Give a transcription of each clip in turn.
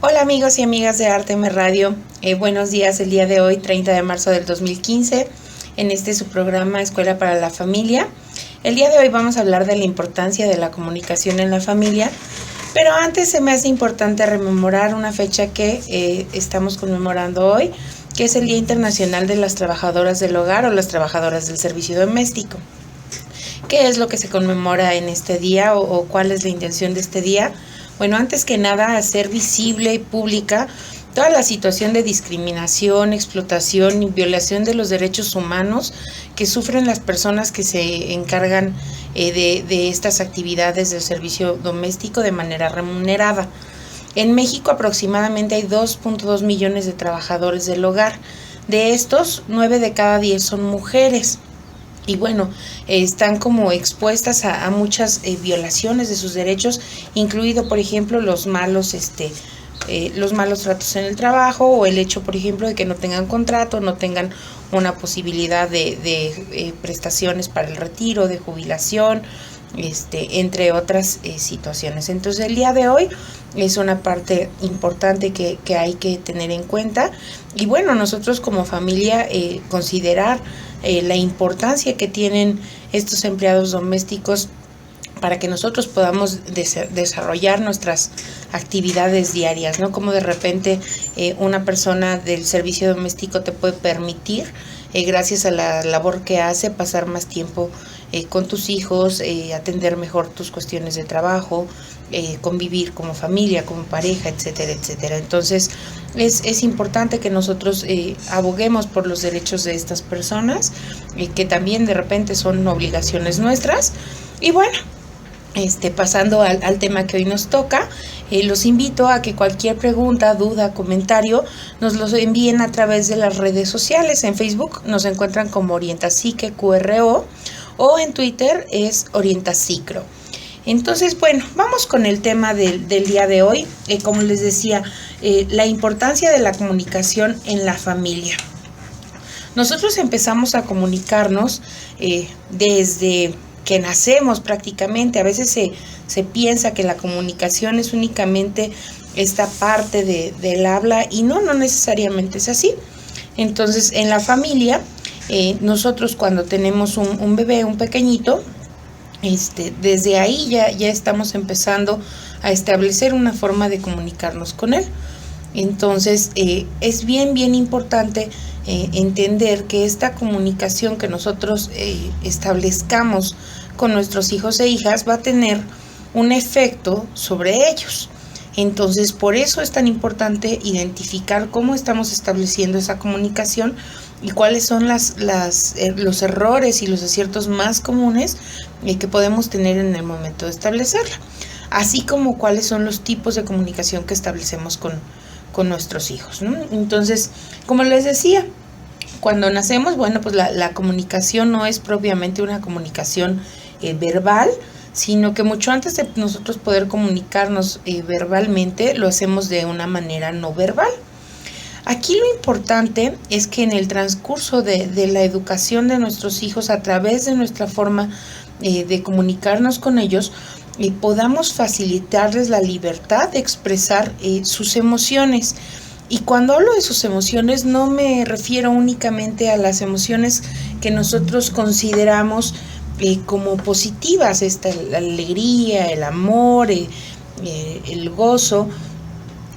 Hola amigos y amigas de Arteme Radio, buenos días el día de hoy, 30 de marzo del 2015, en su programa Escuela para la Familia. El día de hoy vamos a hablar de la importancia de la comunicación en la familia, pero antes se me hace importante rememorar una fecha que estamos conmemorando hoy, que es el Día Internacional de las Trabajadoras del Hogar o las Trabajadoras del Servicio Doméstico. ¿Qué es lo que se conmemora en este día o cuál es la intención de este día? Bueno, antes que nada, hacer visible y pública toda la situación de discriminación, explotación y violación de los derechos humanos que sufren las personas que se encargan de estas actividades del servicio doméstico de manera remunerada. En México aproximadamente hay 2.2 millones de trabajadores del hogar. De estos, 9 de cada 10 son mujeres. Y bueno, están como expuestas a muchas violaciones de sus derechos, incluido, por ejemplo, los malos tratos en el trabajo, o el hecho, por ejemplo, de que no tengan contrato, no tengan una posibilidad de prestaciones para el retiro, de jubilación, entre otras situaciones. Entonces, el día de hoy es una parte importante que hay que tener en cuenta. Y bueno, nosotros como familia considerar la importancia que tienen estos empleados domésticos para que nosotros podamos desarrollar nuestras actividades diarias, ¿no? Como de repente una persona del servicio doméstico te puede permitir, gracias a la labor que hace, pasar más tiempo con tus hijos, atender mejor tus cuestiones de trabajo, convivir como familia, como pareja, etcétera, etcétera. Entonces es importante que nosotros aboguemos por los derechos de estas personas, que también de repente son obligaciones nuestras. Y bueno, pasando al tema que hoy nos toca, los invito a que cualquier pregunta, duda, comentario nos los envíen a través de las redes sociales. En Facebook nos encuentran como Orientapsique QRO, o en Twitter es Orientapsicro. Entonces, bueno, vamos con el tema del día de hoy. Como les decía, la importancia de la comunicación en la familia. Nosotros empezamos a comunicarnos desde que nacemos prácticamente. A veces se piensa que la comunicación es únicamente esta parte del habla, y no necesariamente es así. Entonces, en la familia, nosotros cuando tenemos un bebé, un pequeñito, desde ahí ya estamos empezando a establecer una forma de comunicarnos con él. Entonces, es bien importante entender que esta comunicación que nosotros establezcamos con nuestros hijos e hijas va a tener un efecto sobre ellos. Entonces, por eso es tan importante identificar cómo estamos estableciendo esa comunicación y cuáles son los errores y los aciertos más comunes que podemos tener en el momento de establecerla, así como cuáles son los tipos de comunicación que establecemos con nuestros hijos, ¿no? Entonces, como les decía, cuando nacemos, bueno, pues la comunicación no es propiamente una comunicación verbal, sino que mucho antes de nosotros poder comunicarnos verbalmente, lo hacemos de una manera no verbal. Aquí lo importante es que en el transcurso de la educación de nuestros hijos, a través de nuestra forma de comunicarnos con ellos, podamos facilitarles la libertad de expresar sus emociones. Y cuando hablo de sus emociones, no me refiero únicamente a las emociones que nosotros consideramos como positivas, la alegría, el amor, el gozo,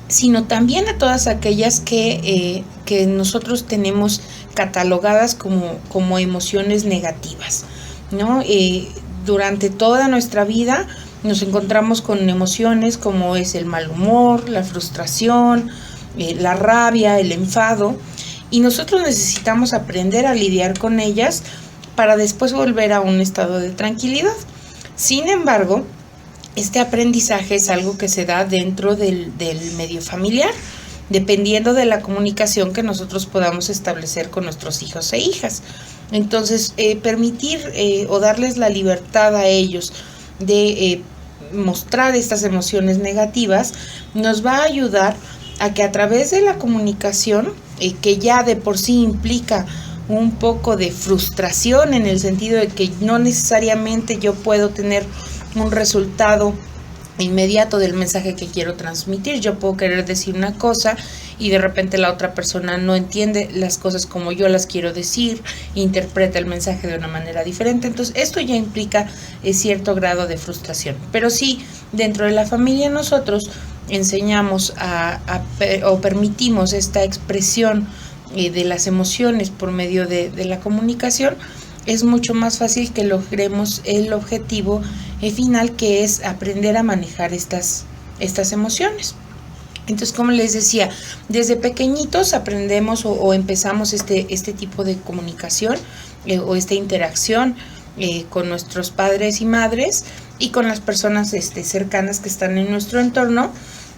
sino también a todas aquellas que nosotros tenemos catalogadas como emociones negativas, ¿no? Durante toda nuestra vida nos encontramos con emociones como es el mal humor, la frustración, la rabia, el enfado, y nosotros necesitamos aprender a lidiar con ellas para después volver a un estado de tranquilidad. Sin embargo, este aprendizaje es algo que se da dentro del medio familiar, dependiendo de la comunicación que nosotros podamos establecer con nuestros hijos e hijas. Entonces, permitir o darles la libertad a ellos de mostrar estas emociones negativas nos va a ayudar a que a través de la comunicación, que ya de por sí implica un poco de frustración, en el sentido de que no necesariamente yo puedo tener un resultado inmediato del mensaje que quiero transmitir. Yo puedo querer decir una cosa y de repente la otra persona no entiende las cosas como yo las quiero decir, interpreta el mensaje de una manera diferente. Entonces esto ya implica cierto grado de frustración. Pero sí, dentro de la familia nosotros enseñamos o permitimos esta expresión de las emociones por medio de la comunicación, es mucho más fácil que logremos el objetivo final, que es aprender a manejar estas emociones. Entonces, como les decía, desde pequeñitos aprendemos o empezamos este tipo de comunicación o esta interacción con nuestros padres y madres y con las personas cercanas que están en nuestro entorno.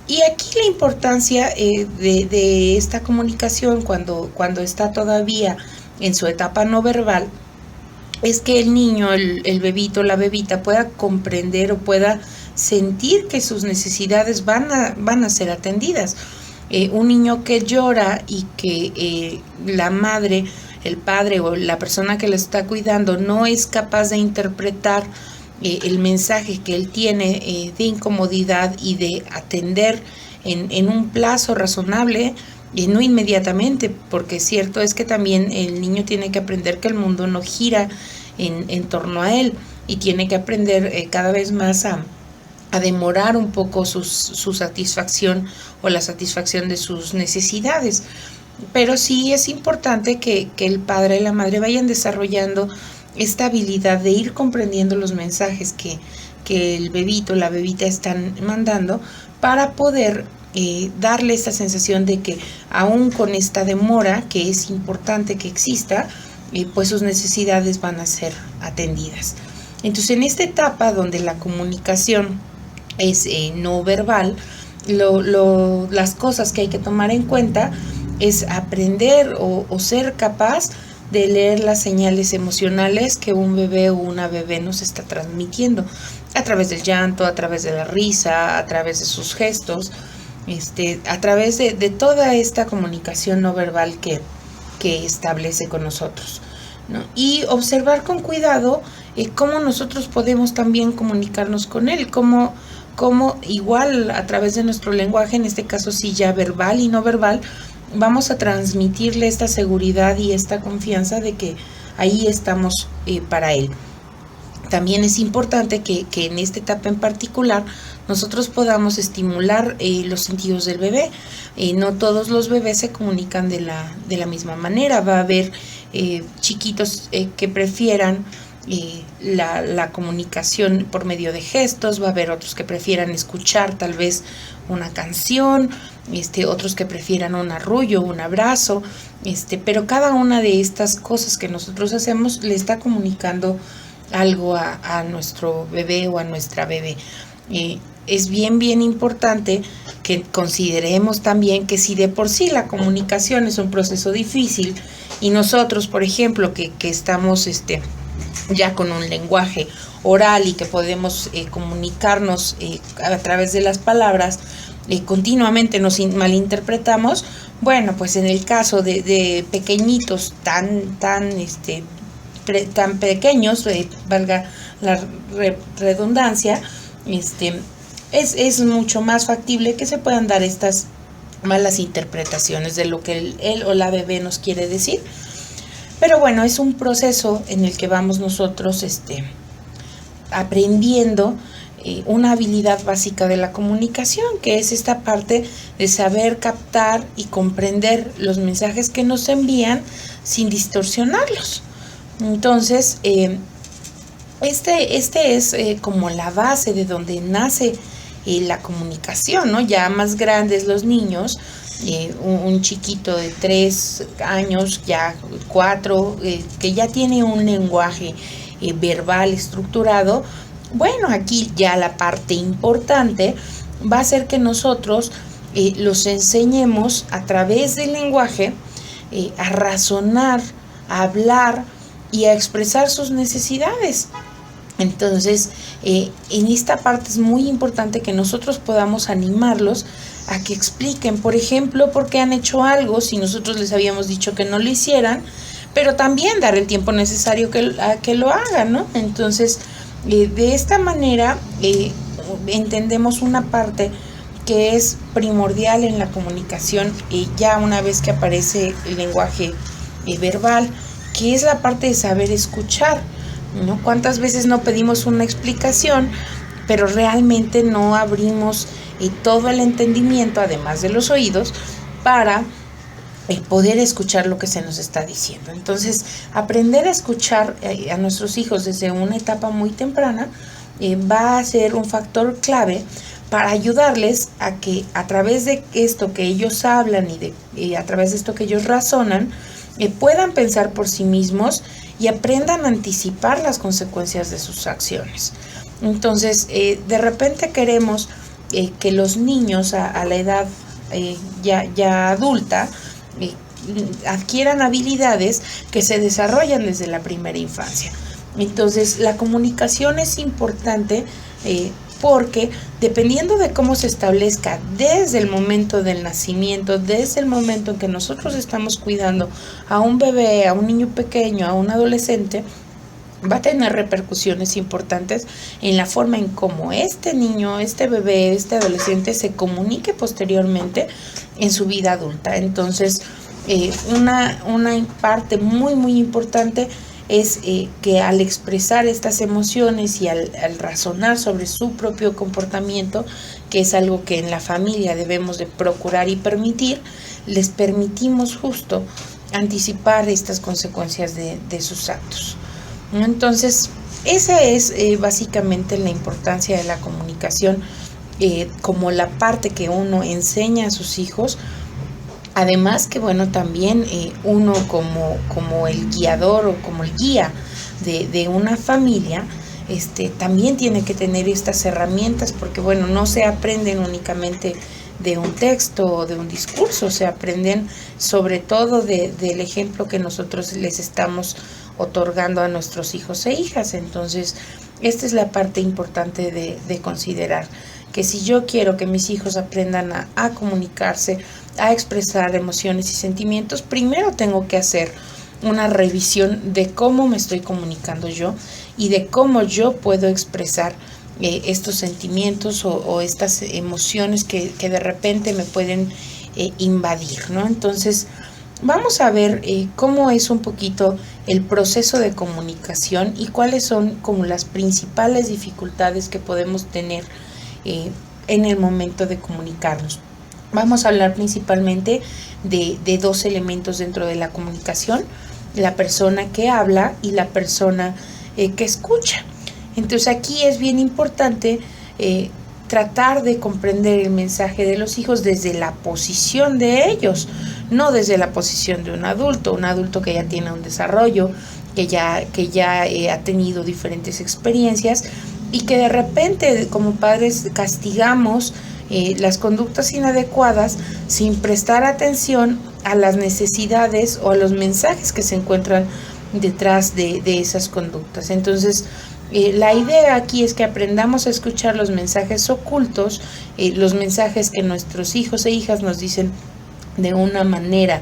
Y aquí la importancia de esta comunicación cuando está todavía en su etapa no verbal es que el niño, el bebito, la bebita pueda comprender o pueda sentir que sus necesidades van a ser atendidas. Un niño que llora y que la madre, el padre o la persona que le está cuidando no es capaz de interpretar el mensaje que él tiene de incomodidad y de atender en un plazo razonable, y no inmediatamente, porque cierto es que también el niño tiene que aprender que el mundo no gira en torno a él, y tiene que aprender cada vez más a demorar un poco su satisfacción o la satisfacción de sus necesidades. Pero sí es importante que el padre y la madre vayan desarrollando esta habilidad de ir comprendiendo los mensajes que el bebito, la bebita están mandando, para poder darle esta sensación de que aún con esta demora, que es importante que exista, pues sus necesidades van a ser atendidas. Entonces, en esta etapa donde la comunicación es no verbal, las cosas que hay que tomar en cuenta es aprender o ser capaz de leer las señales emocionales que un bebé o una bebé nos está transmitiendo, a través del llanto, a través de la risa, a través de sus gestos, a través de toda esta comunicación no verbal que establece con nosotros, ¿no? Y observar con cuidado cómo nosotros podemos también comunicarnos con él, cómo igual a través de nuestro lenguaje, en este caso sí ya verbal y no verbal, vamos a transmitirle esta seguridad y esta confianza de que ahí estamos para él. También es importante que en esta etapa en particular nosotros podamos estimular los sentidos del bebé. No todos los bebés se comunican de la misma manera. Va a haber chiquitos que prefieran la comunicación por medio de gestos, va a haber otros que prefieran escuchar tal vez una canción, otros que prefieran un arrullo, un abrazo, pero cada una de estas cosas que nosotros hacemos le está comunicando algo a nuestro bebé o a nuestra bebé. Es bien importante que consideremos también que si de por sí la comunicación es un proceso difícil, y nosotros, por ejemplo, que estamos ya con un lenguaje oral y que podemos comunicarnos a través de las palabras, continuamente nos malinterpretamos. Bueno, pues en el caso de pequeñitos tan pequeños, valga la redundancia, es mucho más factible que se puedan dar estas malas interpretaciones de lo que él o la bebé nos quiere decir. Pero bueno, es un proceso en el que vamos nosotros aprendiendo una habilidad básica de la comunicación, que es esta parte de saber captar y comprender los mensajes que nos envían sin distorsionarlos. Entonces, este es como la base de donde nace la comunicación, ¿no? Ya más grandes los niños, un chiquito de 3 años, ya 4, que ya tiene un lenguaje verbal estructurado. Bueno, aquí ya la parte importante va a ser que nosotros los enseñemos a través del lenguaje a razonar, a hablar y a expresar sus necesidades. Entonces, en esta parte es muy importante que nosotros podamos animarlos a que expliquen, por ejemplo, por qué han hecho algo si nosotros les habíamos dicho que no lo hicieran, pero también dar el tiempo necesario a que lo hagan, ¿no? Entonces, de esta manera, entendemos una parte que es primordial en la comunicación, ya una vez que aparece el lenguaje verbal, que es la parte de saber escuchar, ¿no? ¿Cuántas veces no pedimos una explicación, pero realmente no abrimos todo el entendimiento, además de los oídos, para poder escuchar lo que se nos está diciendo? Entonces, aprender a escuchar a nuestros hijos desde una etapa muy temprana va a ser un factor clave para ayudarles a que a través de esto que ellos hablan y a través de esto que ellos razonan, puedan pensar por sí mismos y aprendan a anticipar las consecuencias de sus acciones. Entonces, de repente queremos que los niños a la edad ya adulta adquieran habilidades que se desarrollan desde la primera infancia. Entonces, la comunicación es importante porque dependiendo de cómo se establezca desde el momento del nacimiento, desde el momento en que nosotros estamos cuidando a un bebé, a un niño pequeño, a un adolescente, va a tener repercusiones importantes en la forma en cómo este niño, este bebé, este adolescente se comunique posteriormente en su vida adulta. Entonces, una parte muy, muy importante es que al expresar estas emociones y al razonar sobre su propio comportamiento, que es algo que en la familia debemos de procurar y permitir, les permitimos justo anticipar estas consecuencias de sus actos. Entonces, esa es básicamente la importancia de la comunicación como la parte que uno enseña a sus hijos. Además que bueno, también uno como el guiador o como el guía de una familia, también tiene que tener estas herramientas, porque bueno, no se aprenden únicamente de un texto o de un discurso, se aprenden sobre todo del ejemplo que nosotros les estamos otorgando a nuestros hijos e hijas. Entonces, esta es la parte importante de considerar, que si yo quiero que mis hijos aprendan a comunicarse, a expresar emociones y sentimientos, primero tengo que hacer una revisión de cómo me estoy comunicando yo y de cómo yo puedo expresar estos sentimientos o estas emociones que de repente me pueden invadir, ¿no? Entonces, vamos a ver cómo es un poquito el proceso de comunicación y cuáles son como las principales dificultades que podemos tener en el momento de comunicarnos. Vamos a hablar principalmente de dos elementos dentro de la comunicación: la persona que habla y la persona que escucha. Entonces, aquí es bien importante tratar de comprender el mensaje de los hijos desde la posición de ellos, no desde la posición de un adulto que ya tiene un desarrollo, que ya ha tenido diferentes experiencias y que de repente como padres castigamos las conductas inadecuadas sin prestar atención a las necesidades o a los mensajes que se encuentran detrás de esas conductas. Entonces, la idea aquí es que aprendamos a escuchar los mensajes ocultos, los mensajes que nuestros hijos e hijas nos dicen de una manera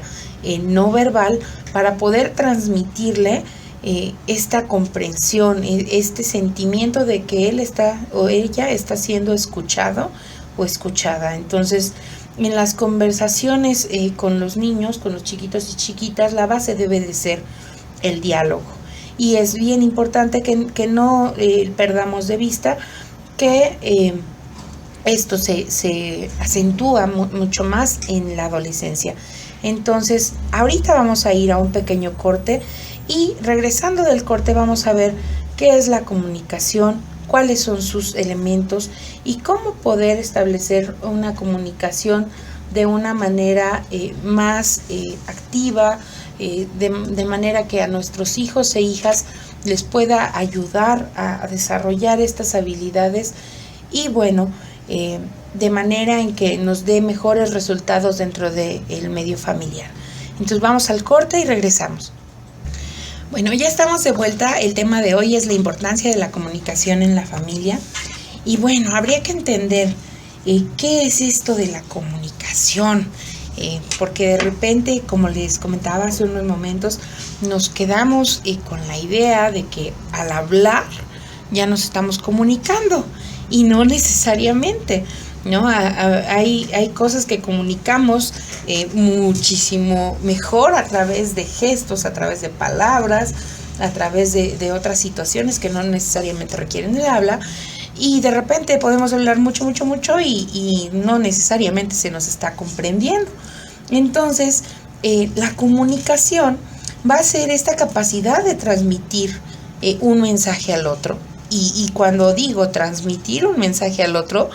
no verbal, para poder transmitirle esta comprensión, este sentimiento de que él está o ella está siendo escuchado o escuchada. Entonces, en las conversaciones con los niños, con los chiquitos y chiquitas, la base debe de ser el diálogo. Y es bien importante que no perdamos de vista que esto se acentúa mucho más en la adolescencia. Entonces, ahorita vamos a ir a un pequeño corte y regresando del corte vamos a ver qué es la comunicación, cuáles son sus elementos y cómo poder establecer una comunicación de una manera más activa, de manera que a nuestros hijos e hijas les pueda ayudar a desarrollar estas habilidades y bueno, de manera en que nos dé mejores resultados dentro del medio familiar. Entonces vamos al corte y regresamos. Bueno, ya estamos de vuelta. El tema de hoy es la importancia de la comunicación en la familia. Y bueno, habría que entender qué es esto de la comunicación. Porque de repente, como les comentaba hace unos momentos, nos quedamos con la idea de que al hablar ya nos estamos comunicando. y no necesariamente, ¿no? Hay cosas que comunicamos muchísimo mejor a través de gestos, a través de palabras, a través de otras situaciones que no necesariamente requieren el habla, y de repente podemos hablar mucho y no necesariamente se nos está comprendiendo. Entonces, la comunicación va a ser esta capacidad de transmitir un mensaje al otro. Y cuando digo transmitir un mensaje al otro,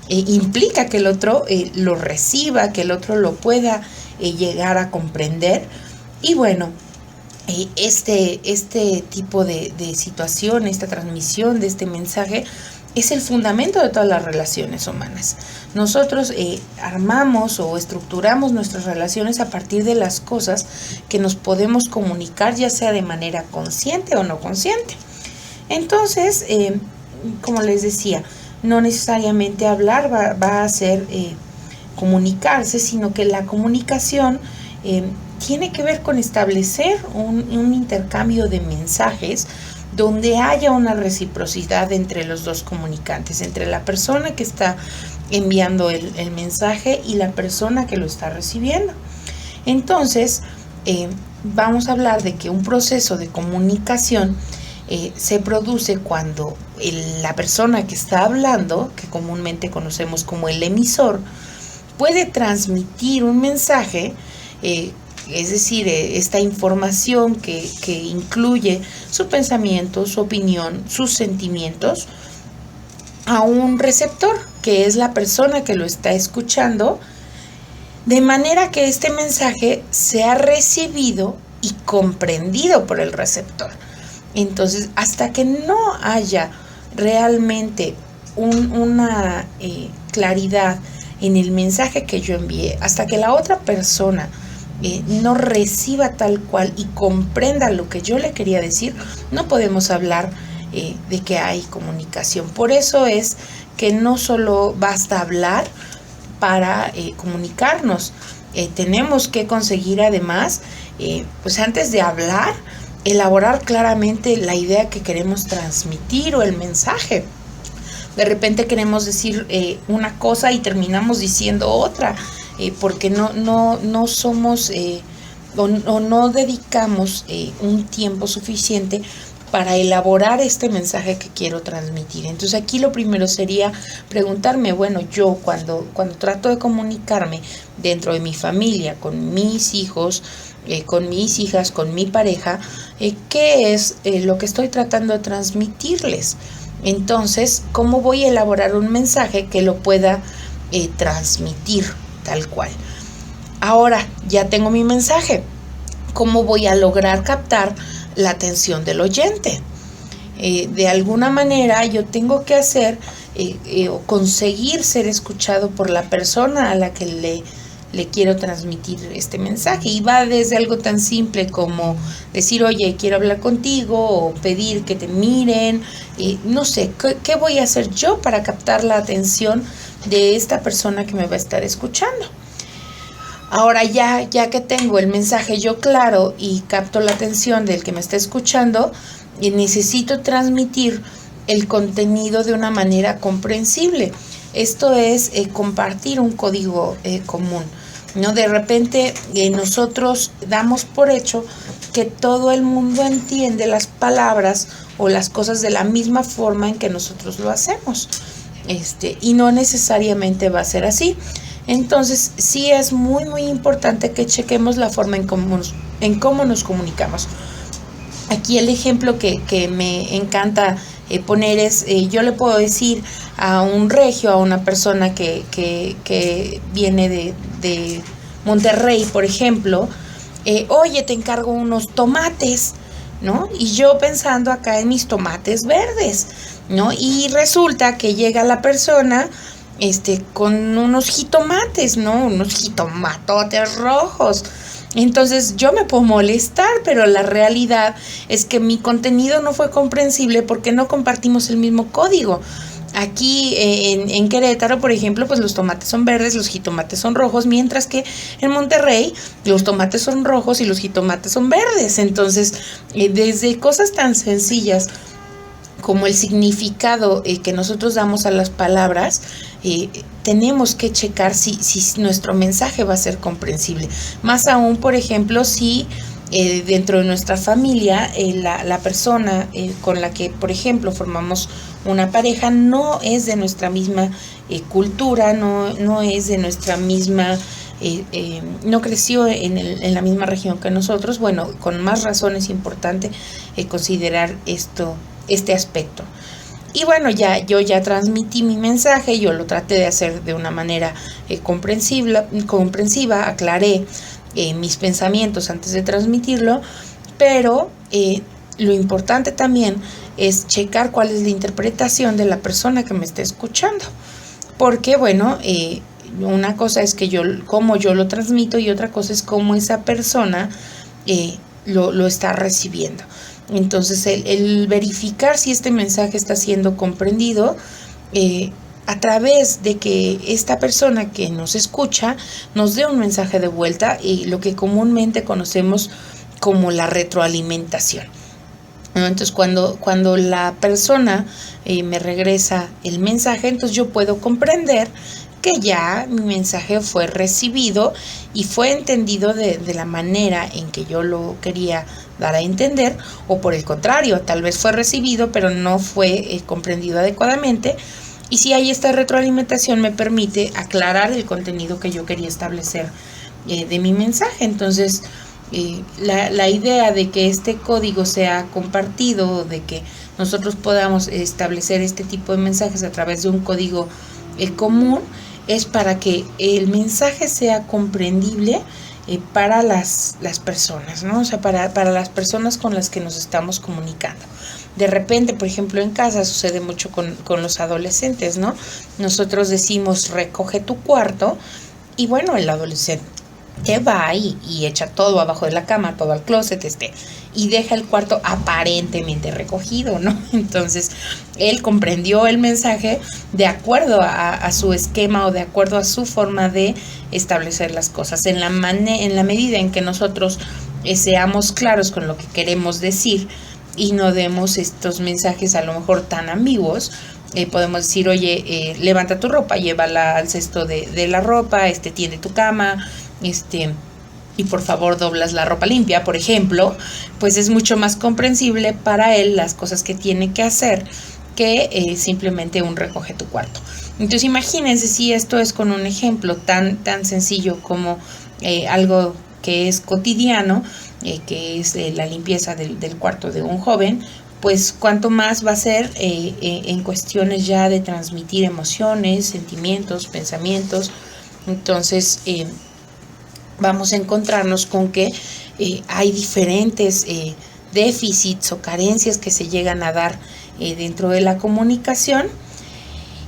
implica que el otro lo reciba, que el otro lo pueda llegar a comprender. Y bueno, este tipo de situación, esta transmisión de este mensaje es el fundamento de todas las relaciones humanas. Nosotros armamos o estructuramos nuestras relaciones a partir de las cosas que nos podemos comunicar, ya sea de manera consciente o no consciente. Entonces, como les decía, no necesariamente hablar va a ser comunicarse, sino que la comunicación tiene que ver con establecer un intercambio de mensajes donde haya una reciprocidad entre los dos comunicantes, entre la persona que está enviando el mensaje y la persona que lo está recibiendo. Entonces, vamos a hablar de que un proceso de comunicación se produce cuando la persona que está hablando, que comúnmente conocemos como el emisor, puede transmitir un mensaje, es decir, esta información que incluye su pensamiento, su opinión, sus sentimientos, a un receptor, que es la persona que lo está escuchando, de manera que este mensaje sea recibido y comprendido por el receptor. Entonces, hasta que no haya realmente una claridad en el mensaje que yo envié, hasta que la otra persona no reciba tal cual y comprenda lo que yo le quería decir, no podemos hablar de que hay comunicación. Por eso es que no solo basta hablar para comunicarnos, tenemos que conseguir además, pues antes de hablar, elaborar claramente la idea que queremos transmitir o el mensaje. De repente queremos decir una cosa y terminamos diciendo otra, porque no somos o no dedicamos un tiempo suficiente para elaborar este mensaje que quiero transmitir. Entonces aquí lo primero sería preguntarme, bueno, yo cuando trato de comunicarme dentro de mi familia, con mis hijos, con mis hijas, con mi pareja, ¿qué es lo que estoy tratando de transmitirles? Entonces, ¿cómo voy a elaborar un mensaje que lo pueda transmitir tal cual? Ahora, ya tengo mi mensaje. ¿Cómo voy a lograr captar la atención del oyente? De alguna manera yo tengo que hacer o conseguir ser escuchado por la persona a la que le quiero transmitir este mensaje, y va desde algo tan simple como decir, oye, quiero hablar contigo, o pedir que te miren, no sé, ¿qué voy a hacer yo para captar la atención de esta persona que me va a estar escuchando? Ahora ya que tengo el mensaje yo claro y capto la atención del que me está escuchando, necesito transmitir el contenido de una manera comprensible. Esto es compartir un código común, ¿no? De repente nosotros damos por hecho que todo el mundo entiende las palabras o las cosas de la misma forma en que nosotros lo hacemos, y no necesariamente va a ser así. Entonces sí es muy importante que chequemos la forma en cómo nos comunicamos. Aquí el ejemplo que me encanta poner es, yo le puedo decir a un regio, a una persona que viene de Monterrey, por ejemplo, oye, te encargo unos tomates, ¿no? Y yo pensando acá en mis tomates verdes, ¿no? Y resulta que llega la persona con unos jitomates, ¿no? Unos jitomatotes rojos. Entonces yo me puedo molestar, pero la realidad es que mi contenido no fue comprensible porque no compartimos el mismo código. Aquí en Querétaro, por ejemplo, pues los tomates son verdes, los jitomates son rojos, mientras que en Monterrey los tomates son rojos y los jitomates son verdes. Entonces, desde cosas tan sencillas como el significado que nosotros damos a las palabras, tenemos que checar si nuestro mensaje va a ser comprensible. Más aún, por ejemplo, si dentro de nuestra familia la persona con la que, por ejemplo, formamos una pareja no es de nuestra misma cultura, no es de nuestra misma... no creció en la misma región que nosotros. Bueno, con más razón es importante considerar este aspecto. Y bueno, yo ya transmití mi mensaje, yo lo traté de hacer de una manera comprensiva, aclaré mis pensamientos antes de transmitirlo, pero lo importante también es checar cuál es la interpretación de la persona que me está escuchando, porque bueno, una cosa es cómo yo lo transmito y otra cosa es cómo esa persona lo está recibiendo. Entonces el verificar si este mensaje está siendo comprendido a través de que esta persona que nos escucha nos dé un mensaje de vuelta, y lo que comúnmente conocemos como la retroalimentación. Entonces cuando la persona me regresa el mensaje, entonces yo puedo comprender que ya mi mensaje fue recibido y fue entendido de la manera en que yo lo quería dar a entender, o por el contrario, tal vez fue recibido pero no fue comprendido adecuadamente, y si hay esta retroalimentación me permite aclarar el contenido que yo quería establecer de mi mensaje. Entonces la idea de que este código sea compartido, de que nosotros podamos establecer este tipo de mensajes a través de un código común, es para que el mensaje sea comprendible para las personas, ¿no? O sea, para las personas con las que nos estamos comunicando. De repente, por ejemplo, en casa sucede mucho con los adolescentes, ¿no? Nosotros decimos, recoge tu cuarto, y bueno, el adolescente va y echa todo abajo de la cama, todo al closet, y deja el cuarto aparentemente recogido, ¿no? Entonces, él comprendió el mensaje de acuerdo a su esquema o de acuerdo a su forma de establecer las cosas. En la medida en que nosotros seamos claros con lo que queremos decir y no demos estos mensajes a lo mejor tan ambiguos, podemos decir, oye, levanta tu ropa, llévala al cesto de la ropa, tiende tu cama, y por favor doblas la ropa limpia, por ejemplo, pues es mucho más comprensible para él las cosas que tiene que hacer que simplemente un recoge tu cuarto. Entonces imagínense si esto es con un ejemplo tan sencillo como algo que es cotidiano, que es la limpieza del cuarto de un joven, pues cuánto más va a ser en cuestiones ya de transmitir emociones, sentimientos, pensamientos. Entonces vamos a encontrarnos con que hay diferentes déficits o carencias que se llegan a dar dentro de la comunicación,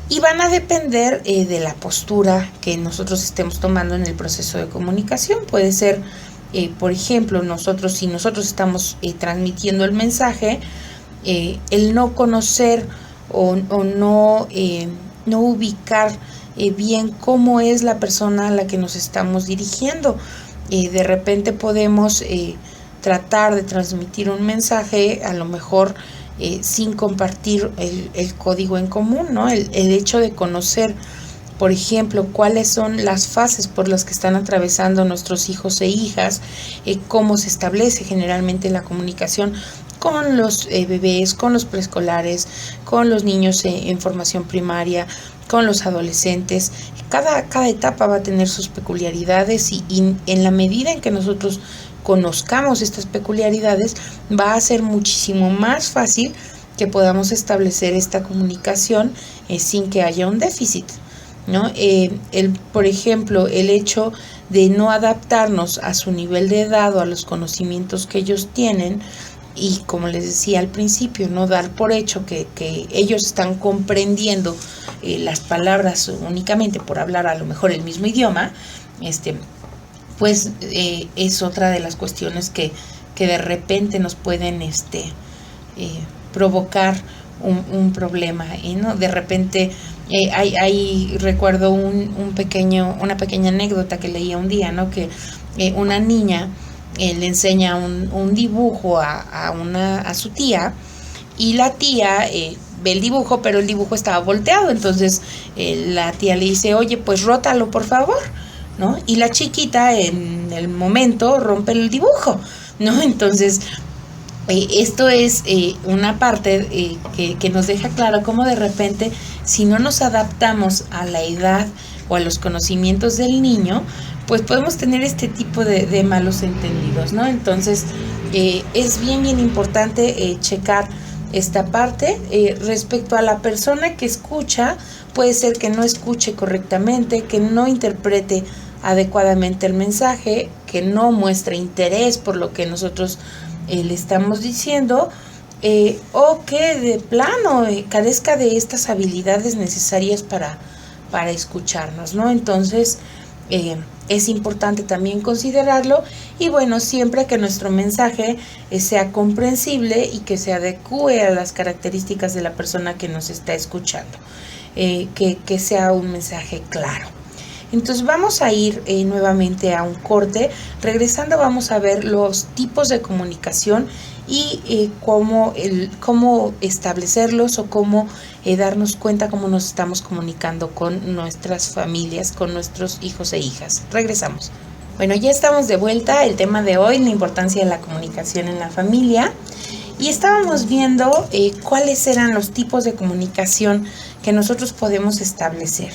y van a depender de la postura que nosotros estemos tomando en el proceso de comunicación. Puede ser, por ejemplo, si nosotros estamos transmitiendo el mensaje, el no conocer o no ubicar bien cómo es la persona a la que nos estamos dirigiendo. De repente podemos tratar de transmitir un mensaje, a lo mejor sin compartir el código en común, ¿no? El hecho de conocer, por ejemplo, cuáles son las fases por las que están atravesando nuestros hijos e hijas, cómo se establece generalmente la comunicación con los bebés, con los preescolares, con los niños en formación primaria, con los adolescentes. Cada etapa va a tener sus peculiaridades, y en la medida en que nosotros conozcamos estas peculiaridades, va a ser muchísimo más fácil que podamos establecer esta comunicación sin que haya un déficit, ¿no? Por ejemplo, el hecho de no adaptarnos a su nivel de edad o a los conocimientos que ellos tienen, y como les decía al principio, no dar por hecho que ellos están comprendiendo las palabras únicamente por hablar a lo mejor el mismo idioma, pues es otra de las cuestiones que de repente nos pueden provocar un problema, ¿no? De repente recuerdo una pequeña anécdota que leía un día, ¿no? Que una niña le enseña un dibujo a su tía, y la tía ve el dibujo, pero el dibujo estaba volteado. Entonces la tía le dice, oye, pues rótalo por favor, ¿no? Y la chiquita en el momento rompe el dibujo, ¿no? Entonces esto es una parte que nos deja claro cómo de repente, si no nos adaptamos a la edad o a los conocimientos del niño, pues podemos tener este tipo de malos entendidos, ¿no? Entonces es bien importante checar esta parte. Respecto a la persona que escucha, puede ser que no escuche correctamente, que no interprete adecuadamente el mensaje, que no muestre interés por lo que nosotros le estamos diciendo, o que de plano carezca de estas habilidades necesarias para escucharnos, ¿no? Entonces es importante también considerarlo, y bueno, siempre que nuestro mensaje sea comprensible y que se adecue a las características de la persona que nos está escuchando, que sea un mensaje claro. Entonces vamos a ir nuevamente a un corte. Regresando vamos a ver los tipos de comunicación y cómo establecerlos, o cómo darnos cuenta cómo nos estamos comunicando con nuestras familias, con nuestros hijos e hijas. Regresamos. Bueno, ya estamos de vuelta. El tema de hoy, la importancia de la comunicación en la familia. Y estábamos viendo cuáles eran los tipos de comunicación que nosotros podemos establecer.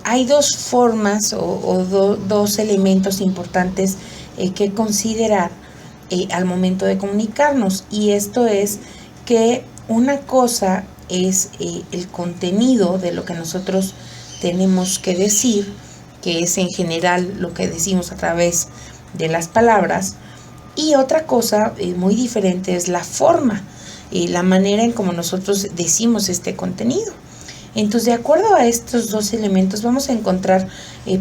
Hay dos formas dos elementos importantes que considerar al momento de comunicarnos, y esto es que una cosa es el contenido de lo que nosotros tenemos que decir, que es en general lo que decimos a través de las palabras, y otra cosa muy diferente es la forma, la manera en cómo nosotros decimos este contenido. Entonces, de acuerdo a estos dos elementos, vamos a encontrar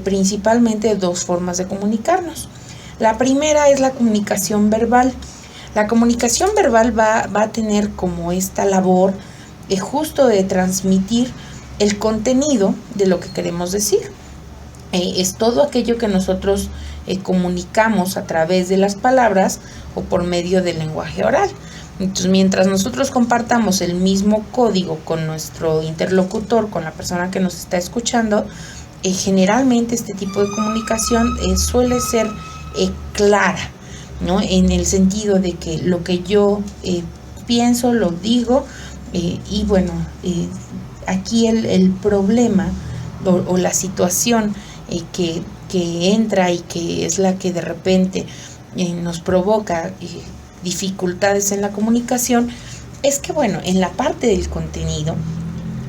principalmente dos formas de comunicarnos. La primera es la comunicación verbal. La comunicación verbal va a tener como esta labor justo de transmitir el contenido de lo que queremos decir. Es todo aquello que nosotros comunicamos a través de las palabras o por medio del lenguaje oral. Entonces, mientras nosotros compartamos el mismo código con nuestro interlocutor, con la persona que nos está escuchando, generalmente este tipo de comunicación suele ser clara, ¿no? En el sentido de que lo que yo pienso, lo digo, y bueno, aquí el problema o la situación que entra y que es la que de repente nos provoca dificultades en la comunicación, es que bueno, en la parte del contenido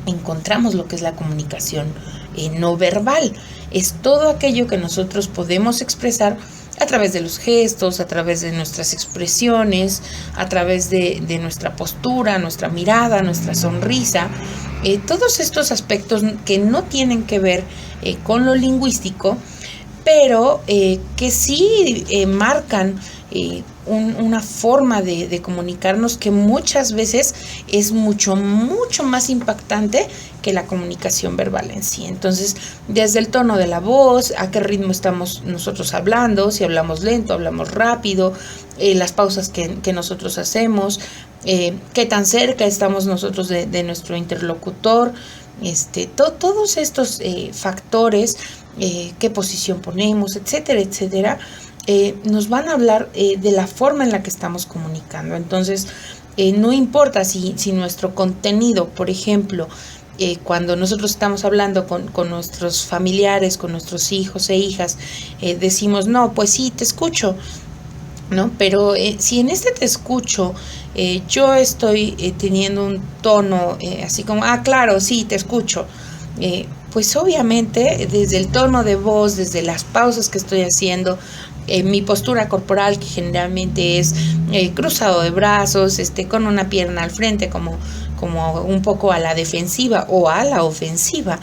encontramos lo que es la comunicación no verbal. Es todo aquello que nosotros podemos expresar a través de los gestos, a través de nuestras expresiones, a través de nuestra postura, nuestra mirada, nuestra sonrisa, todos estos aspectos que no tienen que ver con lo lingüístico, pero que sí marcan una forma de comunicarnos que muchas veces es mucho más impactante que la comunicación verbal en sí. Entonces, desde el tono de la voz, a qué ritmo estamos nosotros hablando, si hablamos lento, hablamos rápido, las pausas que nosotros hacemos, qué tan cerca estamos nosotros de nuestro interlocutor, todos estos factores, qué posición ponemos, etcétera, etcétera, nos van a hablar de la forma en la que estamos comunicando. Entonces, no importa si nuestro contenido, por ejemplo, cuando nosotros estamos hablando con nuestros familiares, con nuestros hijos e hijas, decimos, no, pues sí, te escucho, ¿no? Pero si en te escucho, yo estoy teniendo un tono así como, claro, sí, te escucho, pues obviamente desde el tono de voz, desde las pausas que estoy haciendo, mi postura corporal, que generalmente es cruzado de brazos, con una pierna al frente, como un poco a la defensiva o a la ofensiva,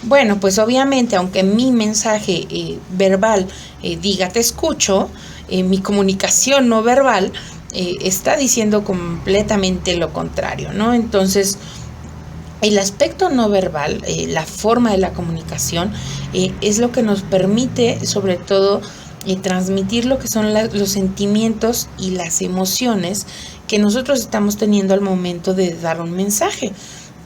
bueno, pues obviamente, aunque mi mensaje verbal diga te escucho, mi comunicación no verbal está diciendo completamente lo contrario, ¿no? Entonces, el aspecto no verbal, la forma de la comunicación, es lo que nos permite, sobre todo, transmitir lo que son los sentimientos y las emociones que nosotros estamos teniendo al momento de dar un mensaje.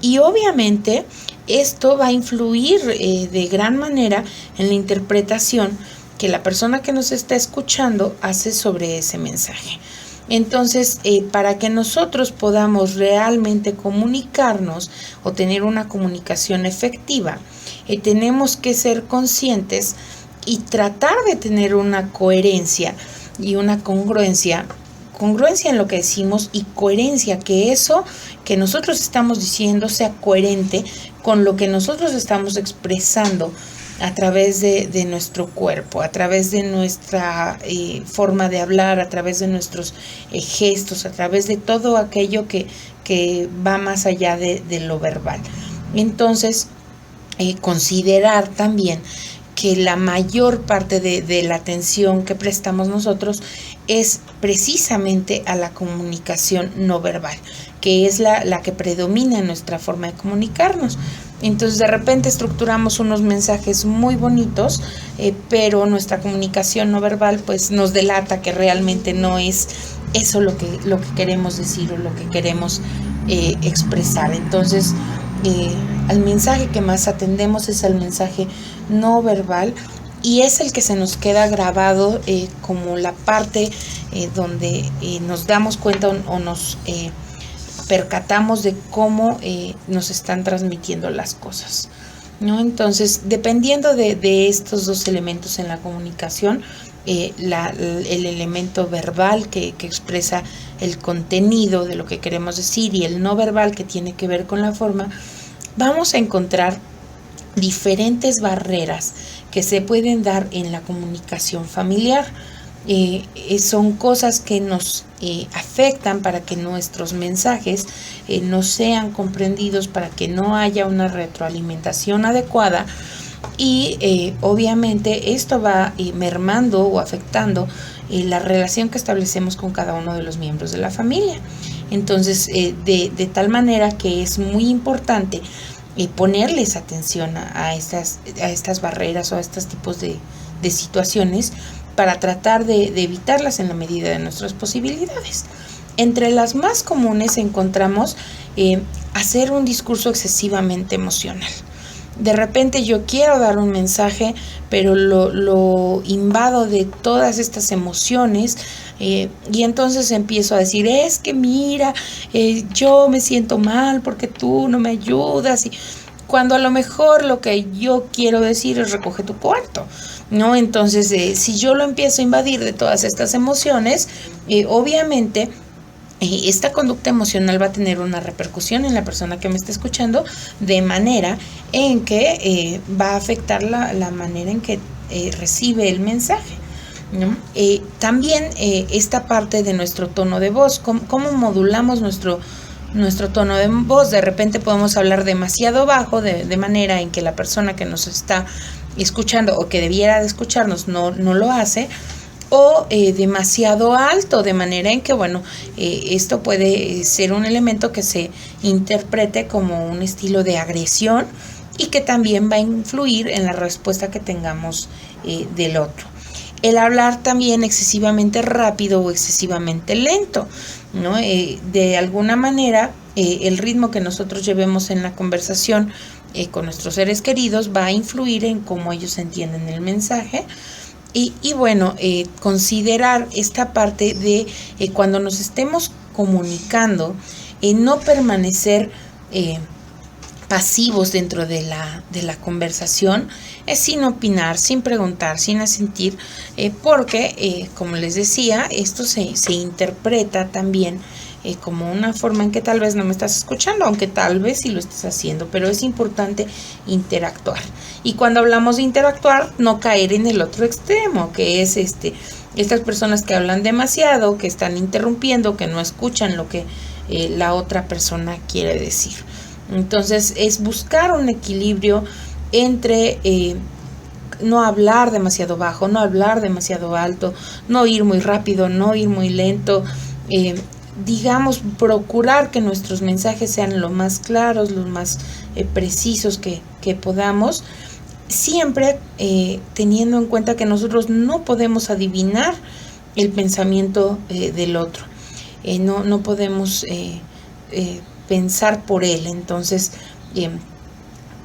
Y obviamente esto va a influir de gran manera en la interpretación que la persona que nos está escuchando hace sobre ese mensaje. Entonces, para que nosotros podamos realmente comunicarnos o tener una comunicación efectiva, tenemos que ser conscientes y tratar de tener una coherencia y una congruencia en lo que decimos y coherencia, que eso que nosotros estamos diciendo sea coherente con lo que nosotros estamos expresando a través de nuestro cuerpo, a través de nuestra forma de hablar, a través de nuestros gestos, a través de todo aquello que va más allá de lo verbal. Entonces, considerar también que la mayor parte de la atención que prestamos nosotros es precisamente a la comunicación no verbal, que es la que predomina en nuestra forma de comunicarnos. Entonces de repente estructuramos unos mensajes muy bonitos, pero nuestra comunicación no verbal pues nos delata que realmente no es eso lo que queremos decir o lo que queremos expresar. Entonces al mensaje que más atendemos es al mensaje no verbal, y es el que se nos queda grabado como la parte donde nos damos cuenta o nos percatamos de cómo nos están transmitiendo las cosas, ¿no? Entonces, dependiendo de estos dos elementos en la comunicación, el elemento verbal que expresa el contenido de lo que queremos decir y el no verbal que tiene que ver con la forma, vamos a encontrar diferentes barreras que se pueden dar en la comunicación familiar. Son cosas que nos afectan para que nuestros mensajes no sean comprendidos, para que no haya una retroalimentación adecuada, y obviamente esto va mermando o afectando la relación que establecemos con cada uno de los miembros de la familia. Entonces, de tal manera que es muy importante ponerles atención a estas barreras o a estos tipos de situaciones para tratar de evitarlas en la medida de nuestras posibilidades. Entre las más comunes encontramos hacer un discurso excesivamente emocional. De repente yo quiero dar un mensaje, pero lo invado de todas estas emociones, y entonces empiezo a decir, es que mira, yo me siento mal porque tú no me ayudas, y cuando a lo mejor lo que yo quiero decir es recoge tu cuarto, ¿no? Entonces, si yo lo empiezo a invadir de todas estas emociones, obviamente esta conducta emocional va a tener una repercusión en la persona que me está escuchando, de manera en que va a afectar la manera en que recibe el mensaje, ¿no? También esta parte de nuestro tono de voz, cómo modulamos nuestro tono de voz. De repente podemos hablar demasiado bajo, de manera en que la persona que nos está escuchando o que debiera de escucharnos no lo hace, o demasiado alto, de manera en que, bueno, esto puede ser un elemento que se interprete como un estilo de agresión y que también va a influir en la respuesta que tengamos del otro. El hablar también excesivamente rápido o excesivamente lento, ¿no? De alguna manera, el ritmo que nosotros llevemos en la conversación con nuestros seres queridos va a influir en cómo ellos entienden el mensaje. Y bueno, considerar esta parte de cuando nos estemos comunicando, no permanecer pasivos dentro de la conversación, sin opinar, sin preguntar, sin asentir, porque, como les decía, esto se interpreta también como una forma en que tal vez no me estás escuchando, aunque tal vez sí lo estés haciendo, pero es importante interactuar. Y cuando hablamos de interactuar, no caer en el otro extremo, que es estas personas que hablan demasiado, que están interrumpiendo, que no escuchan lo que la otra persona quiere decir. Entonces, es buscar un equilibrio entre no hablar demasiado bajo, no hablar demasiado alto, no ir muy rápido, no ir muy lento, digamos, procurar que nuestros mensajes sean lo más claros, los más precisos que podamos, siempre teniendo en cuenta que nosotros no podemos adivinar el pensamiento del otro, no podemos pensar por él. Entonces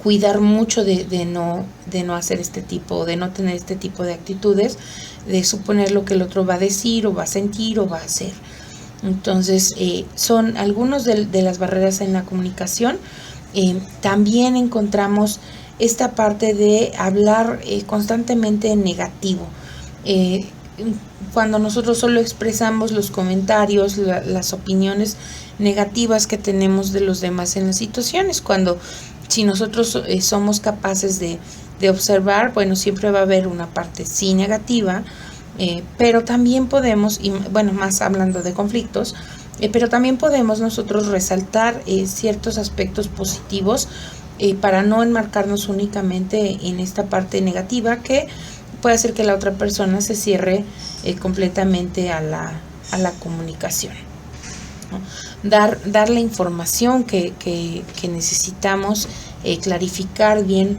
cuidar mucho de no hacer este tipo, de no tener este tipo de actitudes, de suponer lo que el otro va a decir o va a sentir o va a hacer. Entonces son algunos de las barreras en la comunicación. También encontramos esta parte de hablar constantemente en negativo. Cuando nosotros solo expresamos los comentarios, las opiniones negativas que tenemos de los demás en las situaciones, cuando si nosotros somos capaces de observar, bueno, siempre va a haber una parte sí negativa, pero también podemos, y bueno, más hablando de conflictos, pero también podemos nosotros resaltar ciertos aspectos positivos para no enmarcarnos únicamente en esta parte negativa que puede hacer que la otra persona se cierre completamente a la comunicación, ¿no? Dar la información que necesitamos, clarificar bien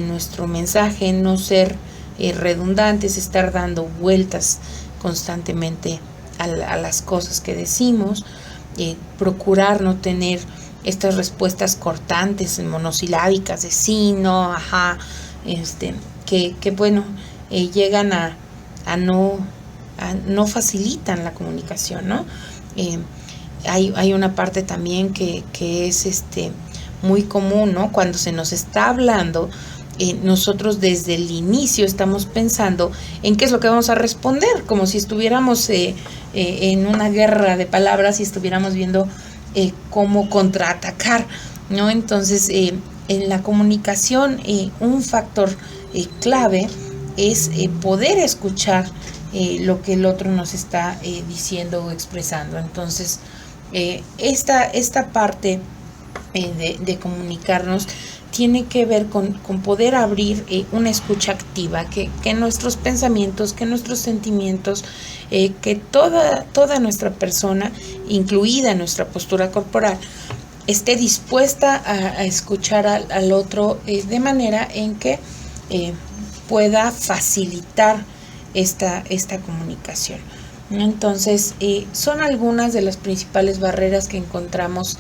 nuestro mensaje, no ser redundantes, estar dando vueltas constantemente a las cosas que decimos, procurar no tener estas respuestas cortantes, monosilábicas, de sí, no, ajá, que bueno, llegan a no facilitan la comunicación, ¿no? Hay una parte también que es muy común, ¿no? Cuando se nos está hablando, nosotros desde el inicio estamos pensando en qué es lo que vamos a responder, como si estuviéramos en una guerra de palabras y estuviéramos viendo cómo contraatacar, ¿no? Entonces, en la comunicación, un factor clave es poder escuchar lo que el otro nos está diciendo o expresando. Entonces, esta parte de comunicarnos tiene que ver con poder abrir una escucha activa, que nuestros pensamientos, que nuestros sentimientos, que toda nuestra persona, incluida nuestra postura corporal, esté dispuesta a escuchar al otro de manera en que pueda facilitar esta comunicación. Entonces, son algunas de las principales barreras que encontramos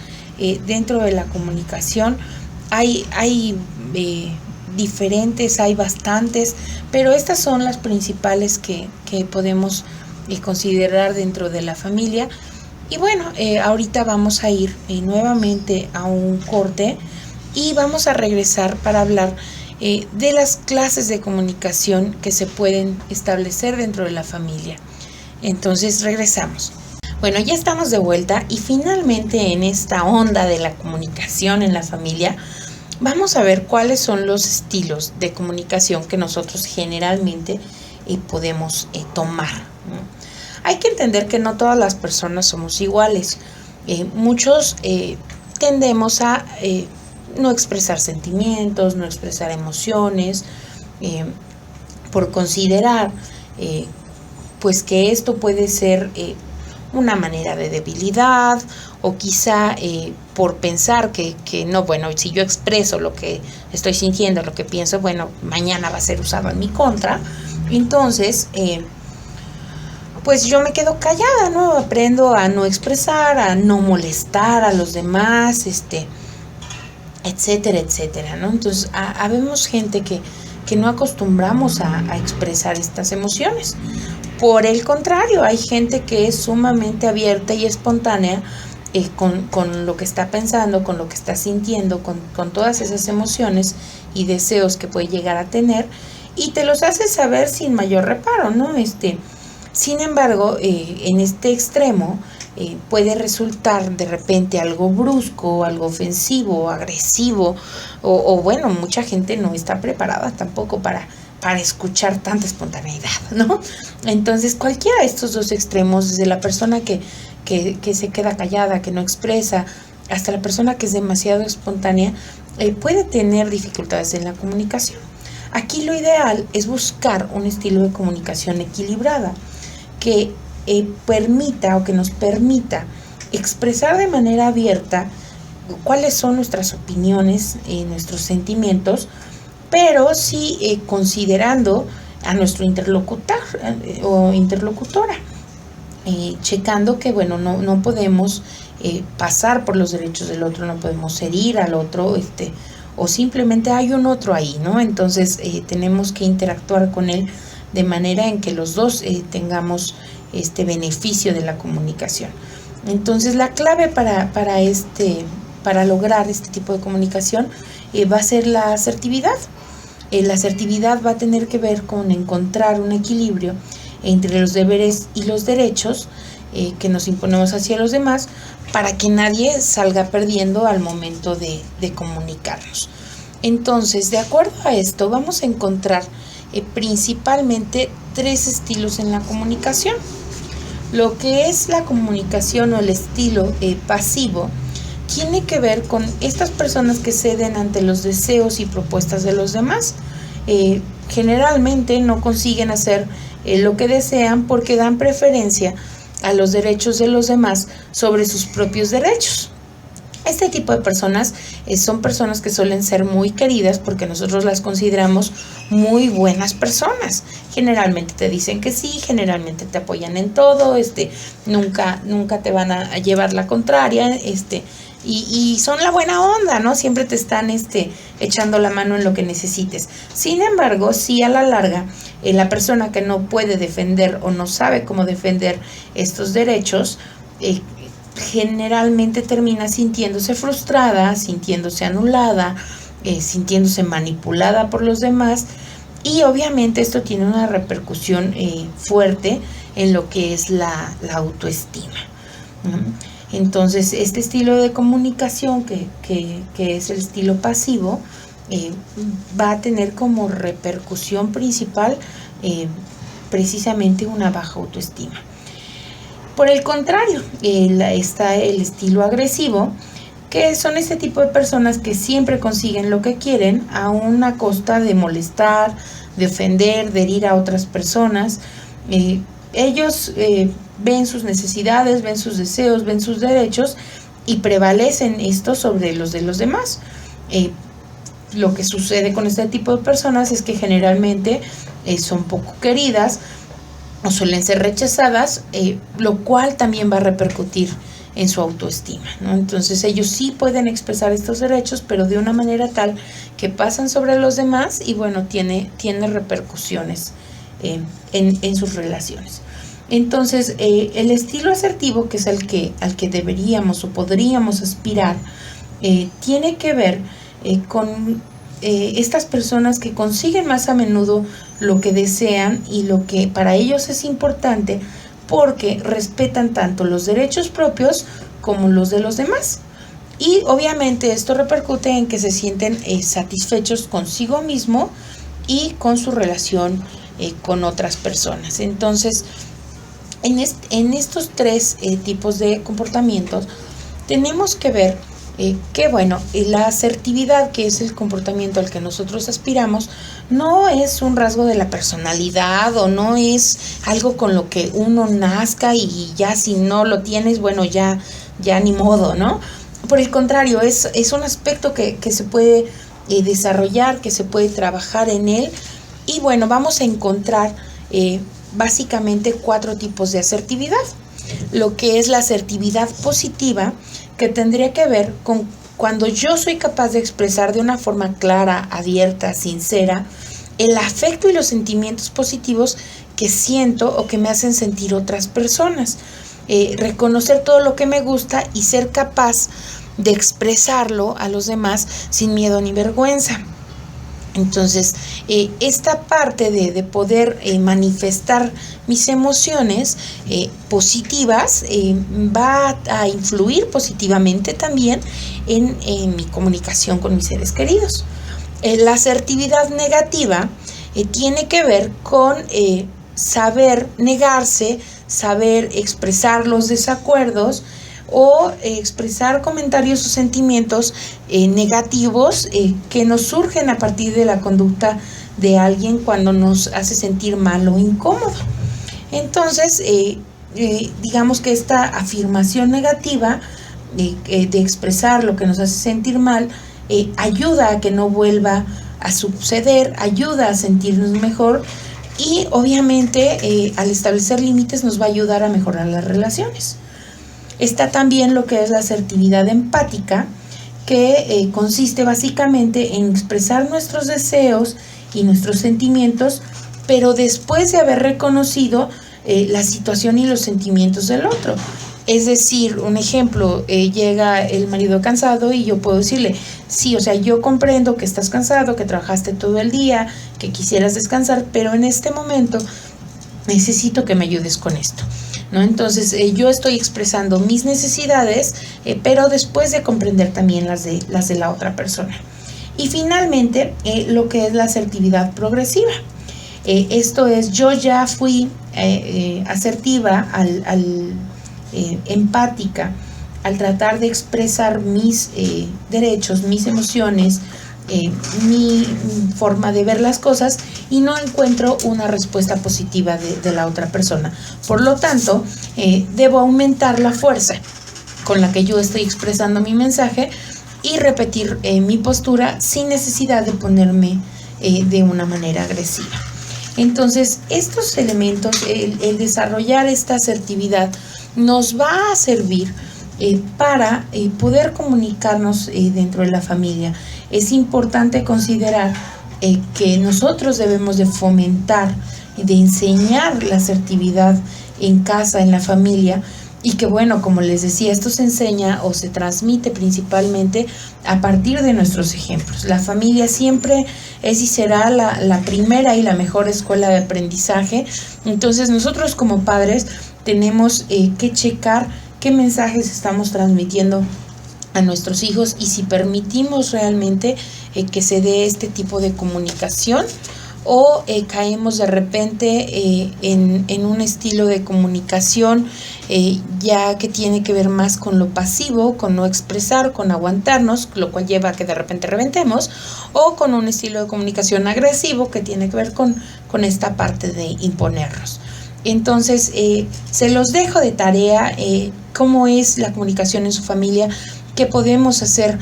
dentro de la comunicación. Hay diferentes, hay bastantes, pero estas son las principales que podemos considerar dentro de la familia. Y bueno, ahorita vamos a ir nuevamente a un corte y vamos a regresar para hablar de las clases de comunicación que se pueden establecer dentro de la familia. Entonces regresamos. Bueno, ya estamos de vuelta y finalmente en esta onda de la comunicación en la familia vamos a ver cuáles son los estilos de comunicación que nosotros generalmente podemos tomar, ¿no? Hay que entender que no todas las personas somos iguales. Muchos tendemos a no expresar sentimientos, no expresar emociones, por considerar pues que esto puede ser una manera de debilidad, o quizá por pensar que no, bueno, si yo expreso lo que estoy sintiendo, lo que pienso, bueno, mañana va a ser usado en mi contra. Entonces, pues yo me quedo callada, ¿no? Aprendo a no expresar, a no molestar a los demás, etcétera, etcétera, ¿no? Entonces, habemos gente que no acostumbramos a expresar estas emociones. Por el contrario, hay gente que es sumamente abierta y espontánea con lo que está pensando, con lo que está sintiendo, con todas esas emociones y deseos que puede llegar a tener, y te los hace saber sin mayor reparo, ¿no? Sin embargo, en este extremo puede resultar de repente algo brusco, algo ofensivo, agresivo, o bueno, mucha gente no está preparada tampoco para escuchar tanta espontaneidad, ¿no? Entonces, cualquiera de estos dos extremos, desde la persona que se queda callada, que no expresa, hasta la persona que es demasiado espontánea, puede tener dificultades en la comunicación. Aquí lo ideal es buscar un estilo de comunicación equilibrada que permita o que nos permita expresar de manera abierta cuáles son nuestras opiniones y nuestros sentimientos, pero sí considerando a nuestro interlocutor o interlocutora, checando que, bueno, no podemos pasar por los derechos del otro, no podemos herir al otro, o simplemente hay un otro ahí, ¿no? Entonces tenemos que interactuar con él de manera en que los dos tengamos este beneficio de la comunicación. Entonces la clave para lograr este tipo de comunicación va a ser la asertividad. La asertividad va a tener que ver con encontrar un equilibrio entre los deberes y los derechos que nos imponemos hacia los demás, para que nadie salga perdiendo al momento de comunicarnos. Entonces, de acuerdo a esto, vamos a encontrar principalmente 3 estilos en la comunicación. Lo que es la comunicación o el estilo pasivo tiene que ver con estas personas que ceden ante los deseos y propuestas de los demás. Generalmente no consiguen hacer lo que desean porque dan preferencia a los derechos de los demás sobre sus propios derechos. Este tipo de personas son personas que suelen ser muy queridas porque nosotros las consideramos muy buenas personas. Generalmente te dicen que sí, generalmente te apoyan en todo, nunca te van a llevar la contraria, y son la buena onda, ¿no? Siempre te están echando la mano en lo que necesites. Sin embargo, sí, a la larga, la persona que no puede defender o no sabe cómo defender estos derechos, generalmente termina sintiéndose frustrada, sintiéndose anulada, sintiéndose manipulada por los demás, y obviamente esto tiene una repercusión fuerte en lo que es la autoestima. Entonces, este estilo de comunicación que es el estilo pasivo va a tener como repercusión principal precisamente una baja autoestima. Por el contrario, está el estilo agresivo, que son este tipo de personas que siempre consiguen lo que quieren a una costa de molestar, de ofender, de herir a otras personas. Ellos ven sus necesidades, ven sus deseos, ven sus derechos y prevalecen estos sobre los de los demás. Lo que sucede con este tipo de personas es que generalmente son poco queridas o suelen ser rechazadas, lo cual también va a repercutir en su autoestima, ¿no? Entonces ellos sí pueden expresar estos derechos, pero de una manera tal que pasan sobre los demás y bueno, tiene repercusiones en sus relaciones. Entonces, el estilo asertivo, que es al que deberíamos o podríamos aspirar, tiene que ver con estas personas que consiguen más a menudo lo que desean y lo que para ellos es importante, porque respetan tanto los derechos propios como los de los demás. Y obviamente esto repercute en que se sienten satisfechos consigo mismo y con su relación con otras personas. Entonces, en estos 3 tipos de comportamientos tenemos que ver que bueno, la asertividad, que es el comportamiento al que nosotros aspiramos, no es un rasgo de la personalidad o no es algo con lo que uno nazca y ya si no lo tienes, bueno, ya ni modo, ¿no? Por el contrario, es un aspecto que se puede desarrollar, que se puede trabajar en él. Y bueno, vamos a encontrar básicamente 4 tipos de asertividad. Lo que es la asertividad positiva, que tendría que ver con cuando yo soy capaz de expresar de una forma clara, abierta, sincera, el afecto y los sentimientos positivos que siento o que me hacen sentir otras personas. Reconocer todo lo que me gusta y ser capaz de expresarlo a los demás sin miedo ni vergüenza. Entonces, esta parte de poder manifestar mis emociones positivas va a influir positivamente también en mi comunicación con mis seres queridos. La asertividad negativa tiene que ver con saber negarse, saber expresar los desacuerdos o expresar comentarios o sentimientos negativos que nos surgen a partir de la conducta de alguien cuando nos hace sentir mal o incómodo. Entonces, digamos que esta afirmación negativa de expresar lo que nos hace sentir mal ayuda a que no vuelva a suceder, ayuda a sentirnos mejor y obviamente al establecer límites nos va a ayudar a mejorar las relaciones. Está también lo que es la asertividad empática, que consiste básicamente en expresar nuestros deseos y nuestros sentimientos, pero después de haber reconocido la situación y los sentimientos del otro. Es decir, un ejemplo, llega el marido cansado y yo puedo decirle, sí, o sea, yo comprendo que estás cansado, que trabajaste todo el día, que quisieras descansar, pero en este momento necesito que me ayudes con esto, ¿no? Entonces, yo estoy expresando mis necesidades, pero después de comprender también las de la otra persona. Y finalmente, lo que es la asertividad progresiva. Esto es, yo ya fui asertiva empática al tratar de expresar mis derechos, mis emociones, mi forma de ver las cosas y no encuentro una respuesta positiva de la otra persona. Por lo tanto, debo aumentar la fuerza con la que yo estoy expresando mi mensaje y repetir mi postura sin necesidad de ponerme de una manera agresiva. Entonces, estos elementos, el desarrollar esta asertividad nos va a servir para poder comunicarnos dentro de la familia. Es importante considerar que nosotros debemos de fomentar, de enseñar la asertividad en casa, en la familia, y que bueno, como les decía, esto se enseña o se transmite principalmente a partir de nuestros ejemplos. La familia siempre es y será la primera y la mejor escuela de aprendizaje. Entonces nosotros como padres tenemos que checar qué mensajes estamos transmitiendo a nuestros hijos y si permitimos realmente que se dé este tipo de comunicación o caemos de repente en un estilo de comunicación ya que tiene que ver más con lo pasivo, con no expresar, con aguantarnos, lo cual lleva a que de repente reventemos, o con un estilo de comunicación agresivo que tiene que ver con esta parte de imponernos. Entonces, se los dejo de tarea, cómo es la comunicación en su familia, qué podemos hacer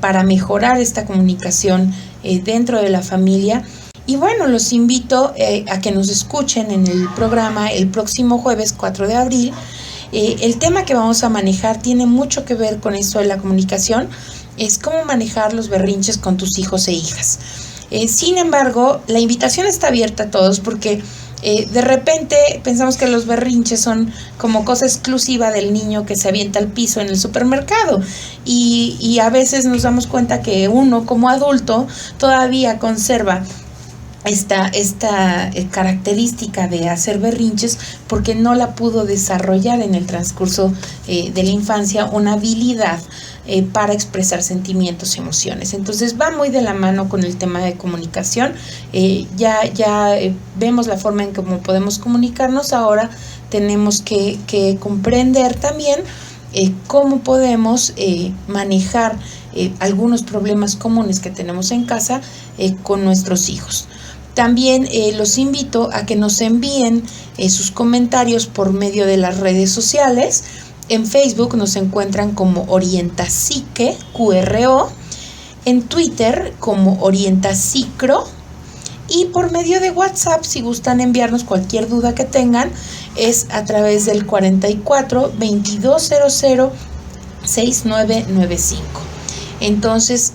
para mejorar esta comunicación dentro de la familia. Y bueno, los invito a que nos escuchen en el programa el próximo jueves 4 de abril. El tema que vamos a manejar tiene mucho que ver con esto de la comunicación, es cómo manejar los berrinches con tus hijos e hijas. Sin embargo, la invitación está abierta a todos porque de repente pensamos que los berrinches son como cosa exclusiva del niño que se avienta al piso en el supermercado y a veces nos damos cuenta que uno como adulto todavía conserva esta característica de hacer berrinches porque no la pudo desarrollar en el transcurso de la infancia, una habilidad para expresar sentimientos y emociones. Entonces va muy de la mano con el tema de comunicación. Ya vemos la forma en cómo podemos comunicarnos. Ahora tenemos que comprender también cómo podemos manejar algunos problemas comunes que tenemos en casa con nuestros hijos. También los invito a que nos envíen sus comentarios por medio de las redes sociales. En Facebook nos encuentran como Orientapsique, QRO, en Twitter como Orientapsicro y por medio de WhatsApp, si gustan enviarnos cualquier duda que tengan, es a través del 44 2200 6995. Entonces,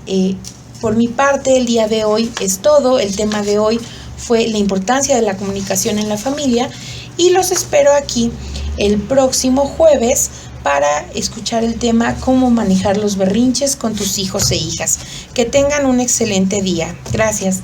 por mi parte, el día de hoy es todo. El tema de hoy fue la importancia de la comunicación en la familia y los espero aquí el próximo jueves para escuchar el tema cómo manejar los berrinches con tus hijos e hijas. Que tengan un excelente día. Gracias.